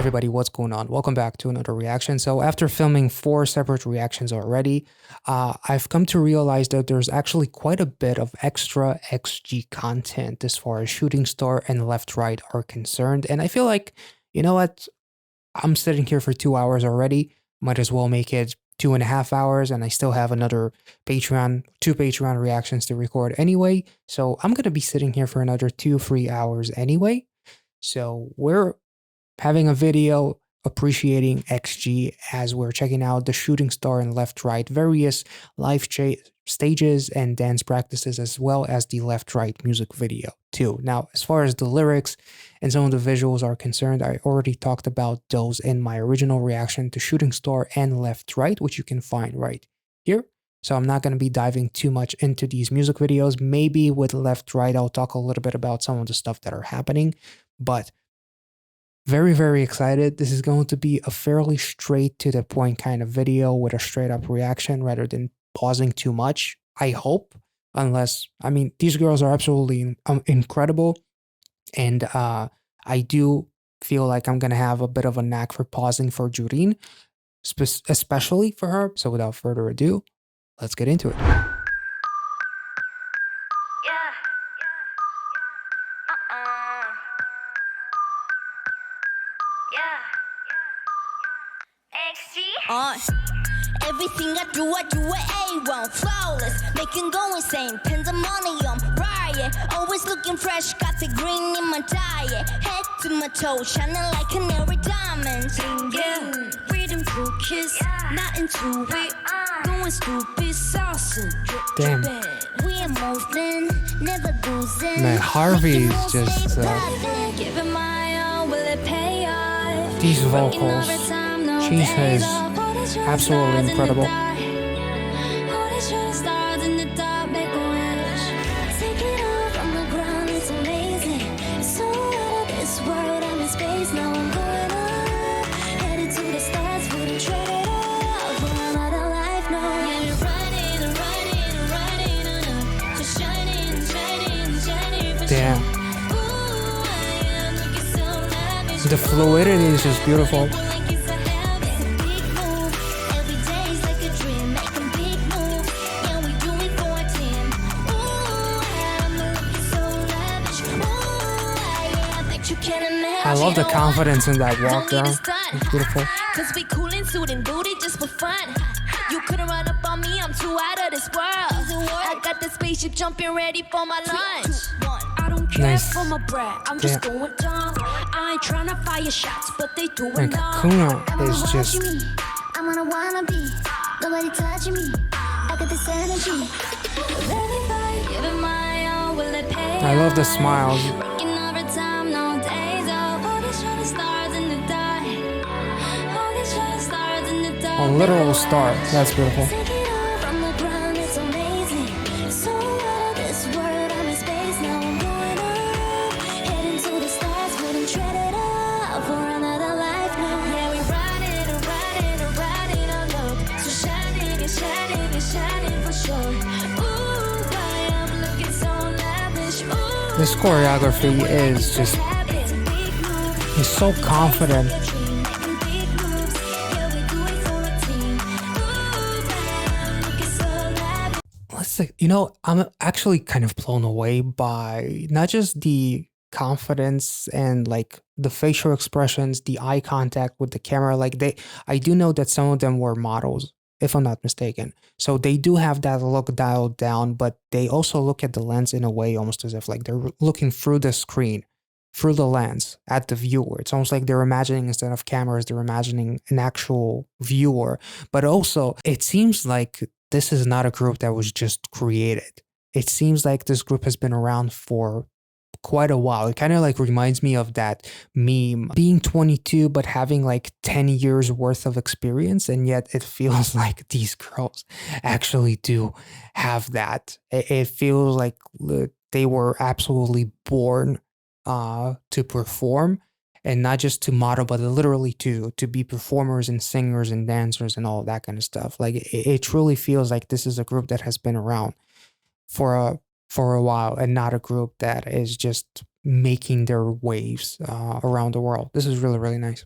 Everybody, what's going on? Welcome back to another reaction. So after filming 4 separate reactions already, I've come to realize that there's actually quite a bit of extra XG content as far as shooting star and left right are concerned. And I feel like, you know what? I'm sitting here for 2 hours already. Might as well make it 2.5 hours, and I still have another two Patreon reactions to record anyway. So I'm gonna be sitting here for another 2-3 hours anyway. So we're having a video appreciating XG as we're checking out the shooting star and left right, various live stages and dance practices, as well as the left right music video too. Now, as far as the lyrics and some of the visuals are concerned, I already talked about those in my original reaction to shooting star and left right, which you can find right here. So I'm not going to be diving too much into these music videos. Maybe with left right, I'll talk a little bit about some of the stuff that are happening, but very, very excited. This is going to be a fairly straight to the point kind of video with a straight up reaction rather than pausing too much. I hope, unless, I mean, these girls are absolutely incredible. And I do feel like I'm going to have a bit of a knack for pausing for Jureen, especially for her. So without further ado, let's get into it. Everything I do it A1, flawless, making go insane, pandemonium, riot, always looking fresh, got the green in my diet, head to my toe, shining like canary diamonds, yeah, freedom to kiss, not into it, going stupid, saucing, damn, we are moving, never losing, man, Harvey's just, giving my all, will it pay off, these vocals, she says, absolutely incredible. Damn. The fluidity is just beautiful. I love the confidence in that walk down. It's beautiful. Cause we cool and suit and booty just for fun. You couldn't run up on me, I'm too out of this world. I got the spaceship jumping ready for my lunch. I don't care for my bread, I'm just going dumb. I ain't trying to fire shots, but they do it now. Kakuna is just... I wanna be, nobody touching me. I got this energy. I love the smiles. A literal star. That's beautiful. This choreography is just, he's so confident. You know, I'm actually kind of blown away by not just the confidence and like the facial expressions, the eye contact with the camera. Like I do know that some of them were models, if I'm not mistaken. So they do have that look dialed down, but they also look at the lens in a way almost as if like they're looking through the screen, through the lens at the viewer. It's almost like they're imagining, instead of cameras, they're imagining an actual viewer. But also it seems like this is not a group that was just created. It seems like this group has been around for quite a while. It kind of like reminds me of that meme, being 22 but having like 10 years worth of experience, and yet it feels like these girls actually do have that. It feels like they were absolutely born to perform, and not just to model, but literally to be performers and singers and dancers and all that kind of stuff. Like it truly feels like this is a group that has been around for a while, and not a group that is just making their waves around the world. This is really, really nice.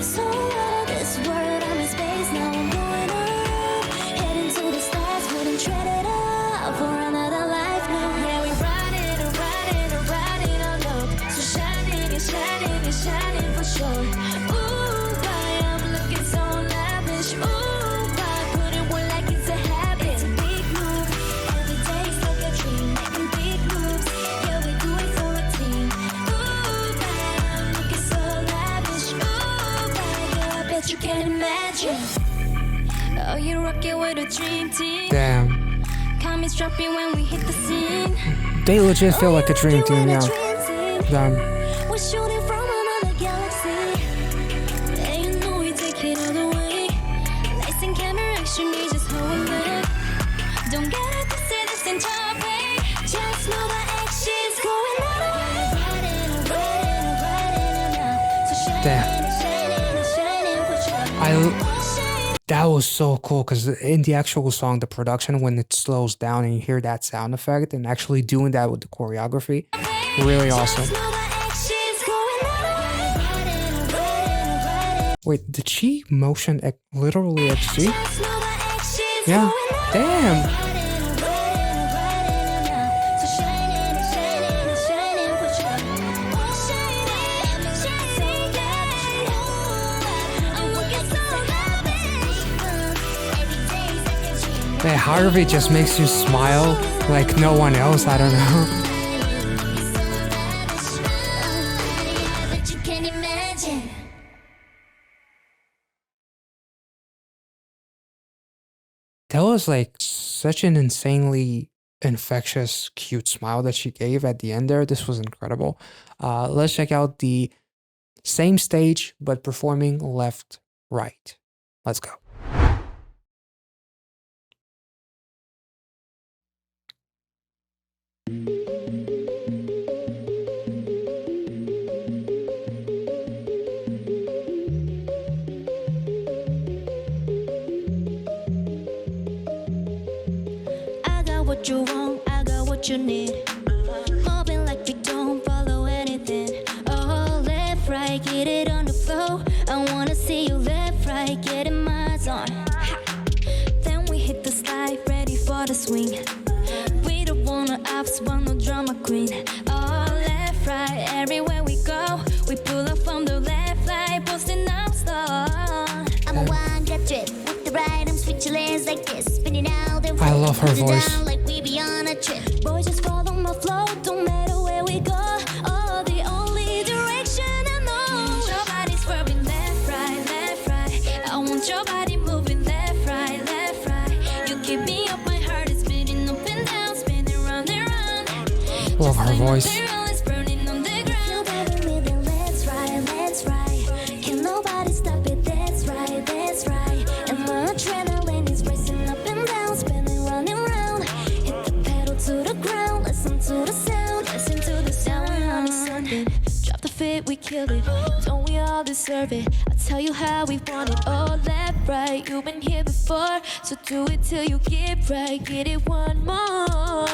So out of this world, I'm in space, now I'm going up. Heading to the stars, wouldn't trade it up for another life now. Yeah, we riding and riding and riding on low. So shining and shining and shining for sure. Ooh, why I'm looking so lavish. Ooh, why put it one like it's a habit. It's a big move. Every day's like a dream, making big moves. Yeah, we do it for a team. Ooh, why I'm looking so lavish. Ooh, why, girl, I bet you can't imagine. Oh, you rock it with a dream team. Damn. Comments dropping when we hit the scene. They legit feel like a dream team, yeah. Damn. We're shooting from another galaxy. And you know we take it all the way. Lights and camera action, we just hold back. Don't get it to say this in topic. Just know the action's going on. Damn. That was so cool because in the actual song, the production, when it slows down and you hear that sound effect and actually doing that with the choreography, really awesome. Wait, did she motion literally XG? Yeah. Damn. That Harvey just makes you smile like no one else. I don't know. That was like such an insanely infectious, cute smile that she gave at the end there. This was incredible. Let's check out the same stage, but performing left, right. Let's go. I got what you want, I got what you need. Moving like we don't follow anything. Oh, left, right, get it on the floor. I wanna see you left, right, get in my zone. Then we hit the slide, ready for the swing. We don't want no ups, want no drama queen. Oh, left, right, everywhere we go. We pull up from the left, right, posting up slow. I'm a one that trip with the right, I'm switching lanes like this, spinning out the I love her voice. like we be on a trip. Boy, just follow my flow, don't matter where we go. Oh, the only direction I know. Your body's swerving left, right, left, right. I want your body moving left, right, left, right. You keep me up, my heart is beating up and down, spinning round and round. Love her voice. We killed it, don't we all deserve it? I'll tell you how we want it. Oh, left, right, you've been here before, so do it till you get right. Get it one more.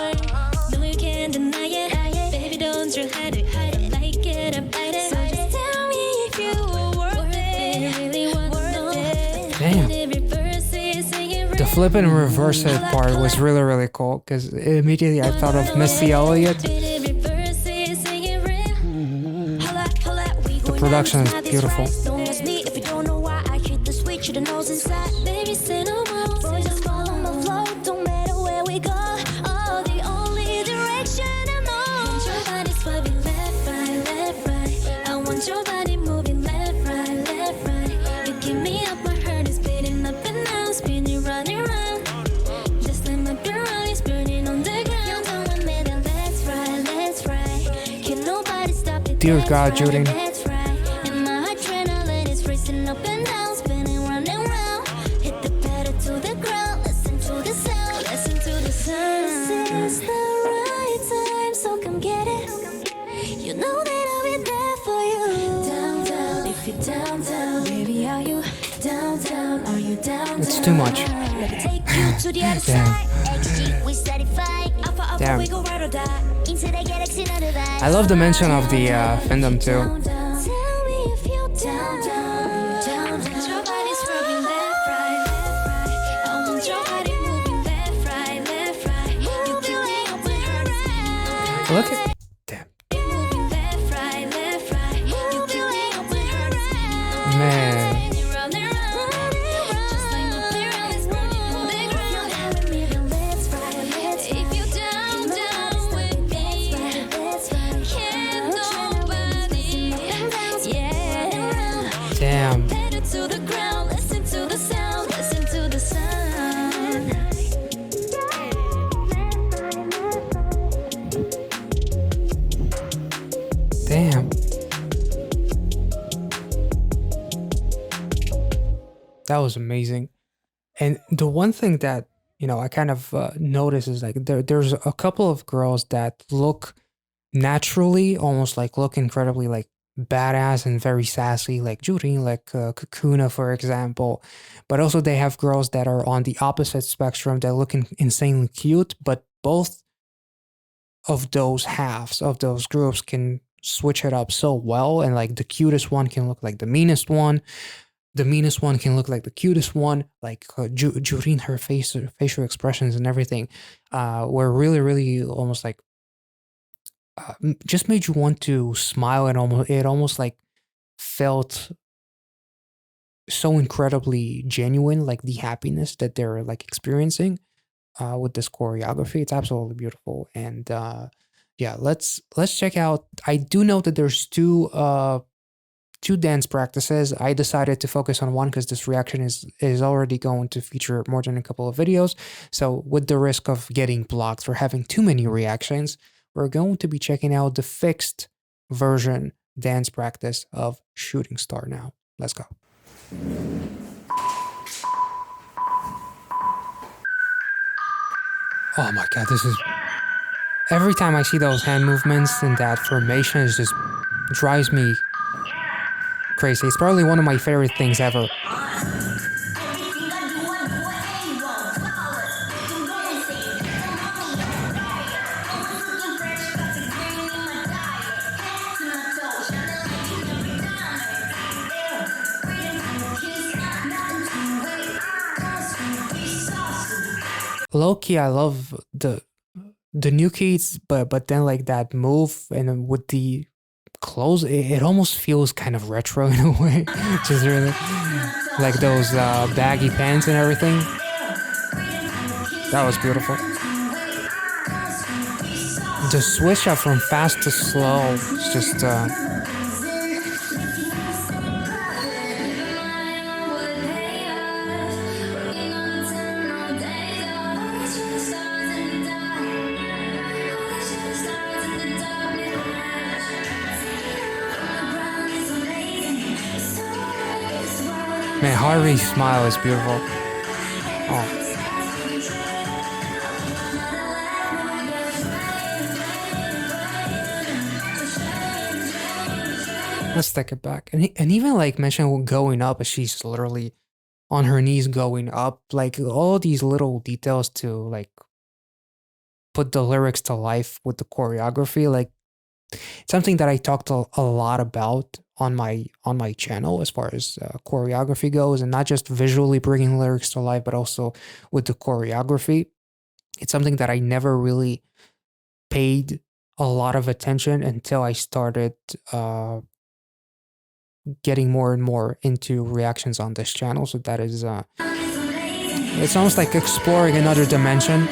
No, you can't deny it. Baby, don't you hide it. Like it, I'm it. So just tell me if you were worth it. Really worth it. Damn. The flip and reverse it part was really, really cool because immediately I thought of Missy Elliott. The production is beautiful. Dear God, Judy. It's too much. Damn. I love the mention of the fandom too. Look at damn man. Damn. Damn. That was amazing. And the one thing that, I kind of notice is like there's a couple of girls that look naturally, almost like look incredibly like badass and very sassy, like Jurin, like Kakuna, for example. But also they have girls that are on the opposite spectrum that look insanely cute, but both of those halves of those groups can switch it up so well. And like the cutest one can look like the meanest one. The meanest one can look like the cutest one. Like Jurin, her facial expressions and everything were really, really almost like just made you want to smile, and almost like felt so incredibly genuine, like the happiness that they're like experiencing with this choreography. It's absolutely beautiful. And yeah, let's check out. I do know that there's two dance practices. I decided to focus on one because this reaction is already going to feature more than a couple of videos. So with the risk of getting blocked for having too many reactions, we're going to be checking out the fixed version dance practice of Shooting Star now. Let's go. Oh my god, this is... Every time I see those hand movements and that formation, it just drives me crazy. It's probably one of my favorite things ever. Low-key, I love the new keys, but then like that move and then with the clothes, it almost feels kind of retro in a way. Just really like those baggy pants and everything. That was beautiful. The switch up from fast to slow, it's just man, Harvey's smile is beautiful. Oh. Let's take it back. And even like mentioned going up, she's literally on her knees going up. Like all these little details to like put the lyrics to life with the choreography. Like something that I talked a lot about on my channel as far as choreography goes, and not just visually bringing lyrics to life, but also with the choreography. It's something that I never really paid a lot of attention until I started getting more and more into reactions on this channel. So that is it's almost like exploring another dimension.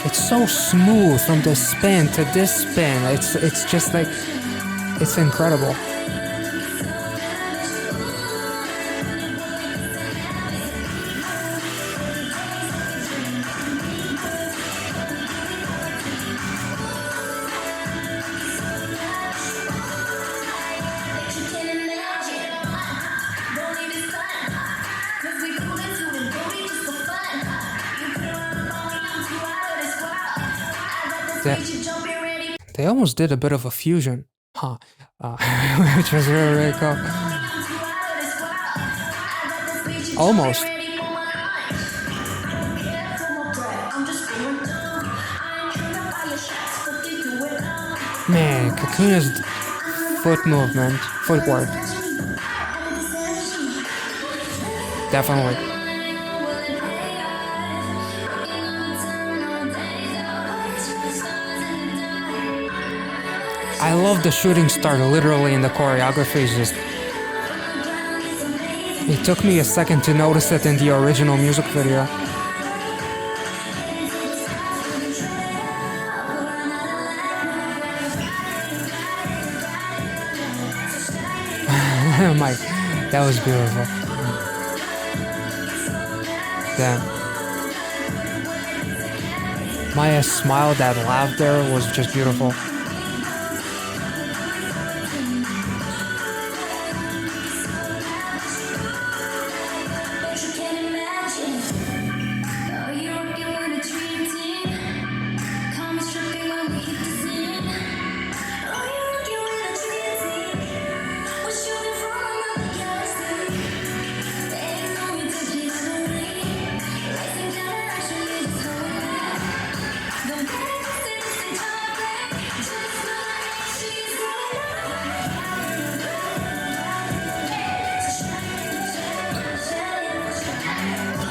It's so smooth from this spin to this spin. It's just like, it's incredible. They almost did a bit of a fusion, huh? Which was really, really cool. Almost. Man, Kakuna's footwork. Definitely. I love the shooting star literally in the choreography. Is just it took me a second to notice it in the original music video. My, that was beautiful. Damn. Maya's smile, that laugh there was just beautiful.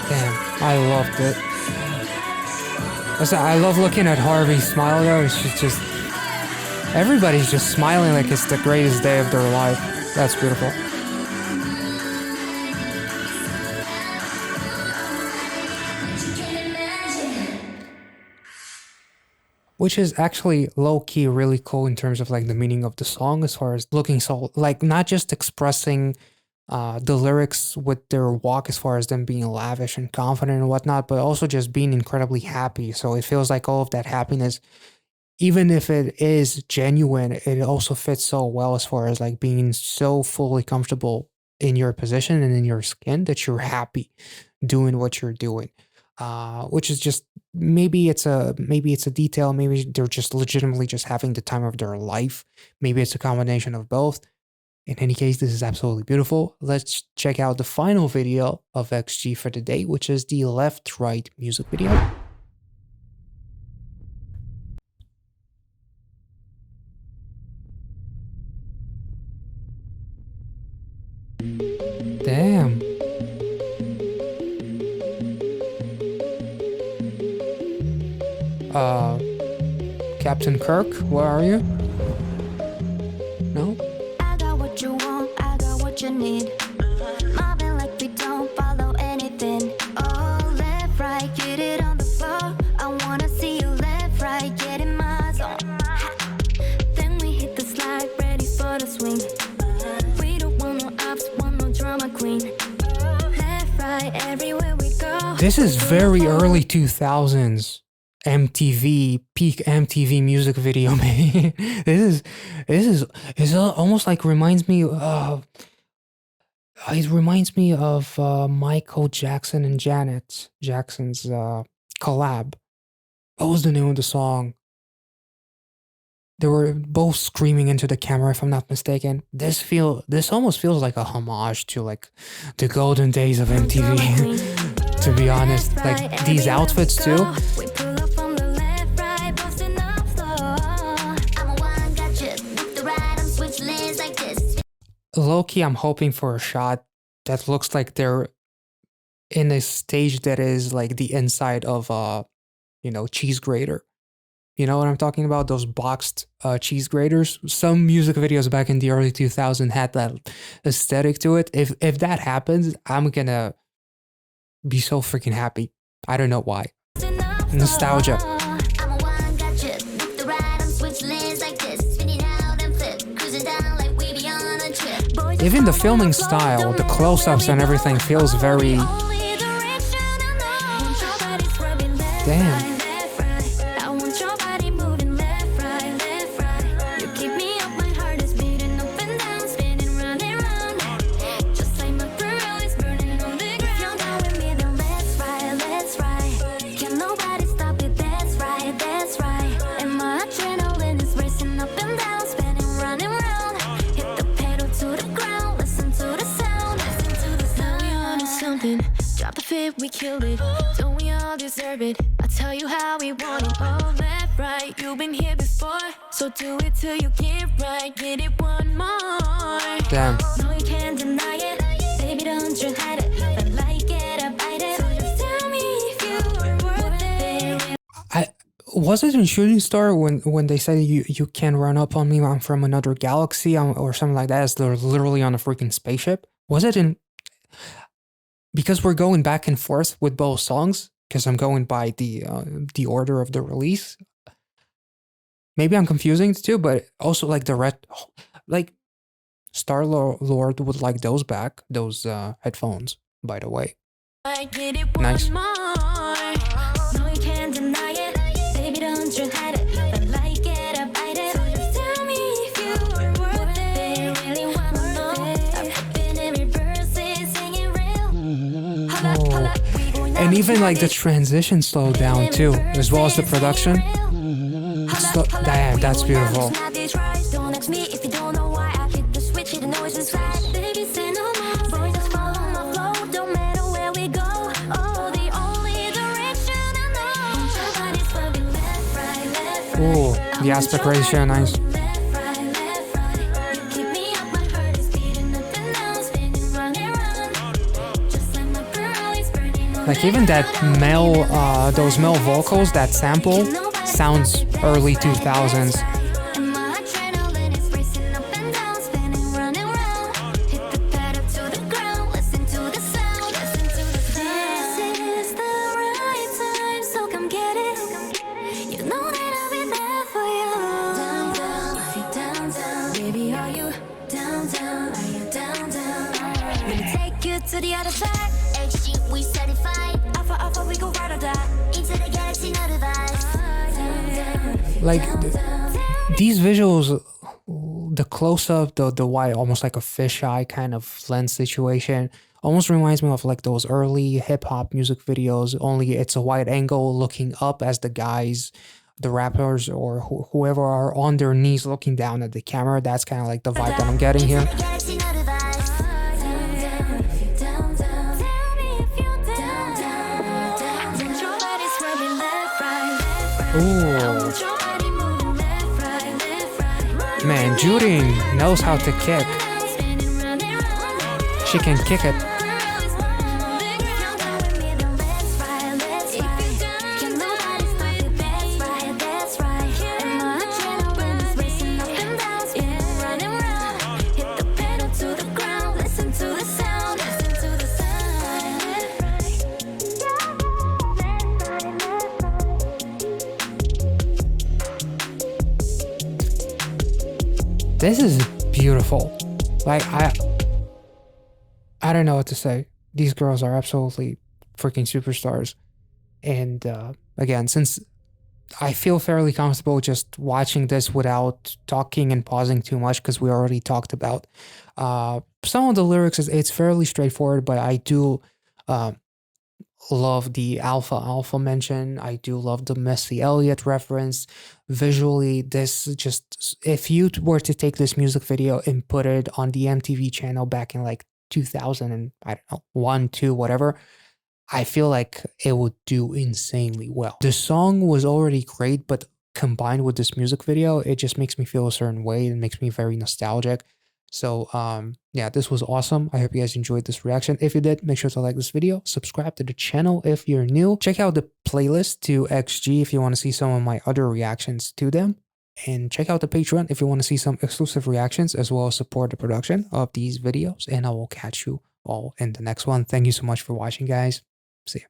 Damn, I loved it. I love looking at Harvey's smile though. She's just... everybody's just smiling like it's the greatest day of their life. That's beautiful. Which is actually low-key really cool in terms of like the meaning of the song, as far as looking so like not just expressing the lyrics with their walk as far as them being lavish and confident and whatnot, but also just being incredibly happy. So it feels like all of that happiness, even if it is genuine, it also fits so well as far as like being so fully comfortable in your position and in your skin that you're happy doing what you're doing. Which is just maybe it's a detail, maybe they're just legitimately just having the time of their life. Maybe it's a combination of both. In any case, this is absolutely beautiful. Let's check out the final video of XG for the day, which is the left-right music video. Damn. Captain Kirk, where are you? No? I got what you want, I got what you need. Mobbing like we don't follow anything. Oh, left, right, get it on the floor. I wanna see you left, right, get in my zone. Then we hit the slide, ready for the swing. We don't want no ops, want no drama queen. Left, right, everywhere we go. This is very early 2000s. MTV, peak MTV music video, man. This is almost like reminds me of Michael Jackson and Janet Jackson's collab. What was the name of the song? They were both screaming into the camera, if I'm not mistaken. This almost feels like a homage to like the golden days of MTV. To be honest, like these outfits too. Low-key, I'm hoping for a shot that looks like they're in a stage that is like the inside of cheese grater. You know what I'm talking about? Those boxed cheese graters. Some music videos back in the early 2000s had that aesthetic to it. If that happens, I'm gonna be so freaking happy. I don't know why. Nostalgia. Even the filming style, the close-ups and everything feels very... Damn. Drop the fit, we killed it. Don't we all deserve it? I'll tell you how we want it. Oh, left, right, you've been here before. So do it till you get right. Get it one more. Damn. No, you can't deny it. Baby, don't you hide it. If I like it, I bite it. So just tell me if you were worth it. Was it in Shooting Star when they say you can run up on me, I'm from another galaxy, or something like that, as they're literally on a freaking spaceship? Was it in, because we're going back and forth with both songs, because I'm going by the order of the release. Maybe I'm confusing the two, but also like the red, like Star Lord would like those back, those headphones, by the way. Nice. No, you can't deny it. Baby, don't you hide it. If I like it, I bite it. So just tell me if you are worth it. Really wanna know. I've been in reverse, singing real. Oh. And even like the transition slowed down too, as well as the production. Damn, that's beautiful. Don't ask me if you don't know why I hit the switch, the noise inside. Baby, say no more. Boy, just follow my flow. Don't matter where we go. Oh, the only direction I know. Ooh, the aspect ratio, nice. Like even that male, those male vocals, that sample sounds early 2000s. To the other side, HG, we certified. Alpha, we go right or die. Into the galaxy, no device. Like these visuals, the close up, the wide, almost like a fisheye kind of lens situation, almost reminds me of like those early hip hop music videos. Only it's a wide angle looking up as the guys, the rappers or whoever are on their knees looking down at the camera. That's kind of like the vibe that I'm getting here. Ooh. Man, Judy knows how to kick. She can kick it. This is beautiful. Like I don't know what to say. These girls are absolutely freaking superstars. And again, since I feel fairly comfortable just watching this without talking and pausing too much, because we already talked about some of the lyrics, it's fairly straightforward, but I do love the alpha mention. I do love the Missy Elliott reference. Visually, this just, if you were to take this music video and put it on the MTV channel back in like 2000 and I don't know, 1, 2, whatever, I feel like it would do insanely well. The song was already great, but combined with this music video, it just makes me feel a certain way. It makes me very nostalgic. So yeah, this was awesome. I hope you guys enjoyed this reaction. If you did, make sure to like this video, subscribe to the channel if you're new, check out the playlist to XG if you want to see some of my other reactions to them, and check out the Patreon if you want to see some exclusive reactions as well as support the production of these videos. And I will catch you all in the next one. Thank you so much for watching, guys. See ya.